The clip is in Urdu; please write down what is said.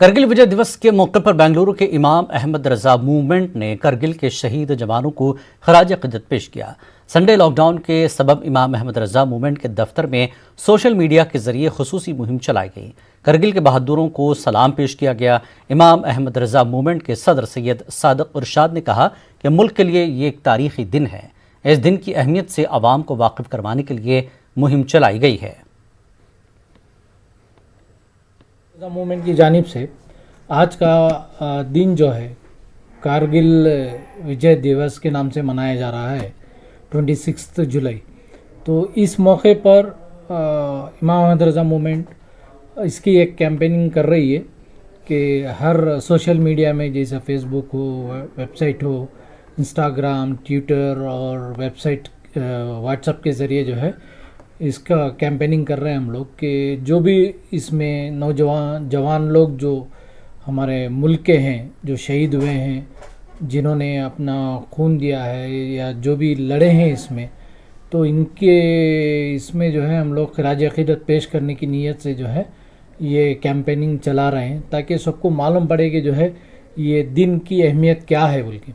کرگل وجے دیوس کے موقع پر بنگلورو کے امام احمد رضا موومنٹ نے کرگل کے شہید جوانوں کو خراج عقیدت پیش کیا۔ سنڈے لاک ڈاؤن کے سبب امام احمد رضا موومنٹ کے دفتر میں سوشل میڈیا کے ذریعے خصوصی مہم چلائی گئی۔ کرگل کے بہادروں کو سلام پیش کیا گیا۔ امام احمد رضا موومنٹ کے صدر سید صادق ارشاد نے کہا کہ ملک کے لیے یہ ایک تاریخی دن ہے۔ اس دن کی اہمیت سے عوام کو واقف کروانے کے لیے مہم چلائی گئی ہے۔ موومنٹ کی جانب سے آج کا دن جو ہے کارگل وجے دیوس کے نام سے منایا جا رہا ہے 26 جولائی۔ تو اس موقع پر امام احمد رضا موومنٹ اس کی ایک کیمپیننگ کر رہی ہے کہ ہر سوشل میڈیا میں جیسے فیس بک ہو، ویب سائٹ ہو، انسٹاگرام، ٹویٹر اور ویب سائٹ واٹس ایپ کے ذریعے جو ہے اس کا کیمپیننگ کر رہے ہیں ہم لوگ کہ جو بھی اس میں جوان لوگ جو ہمارے ملک کے ہیں، جو شہید ہوئے ہیں، جنہوں نے اپنا خون دیا ہے یا جو بھی لڑے ہیں اس میں، تو ان کے اس میں جو ہے ہم لوگ خراج عقیدت پیش کرنے کی نیت سے جو ہے یہ کیمپیننگ چلا رہے ہیں تاکہ سب کو معلوم پڑے کہ جو ہے یہ دن کی اہمیت کیا ہے بول کے۔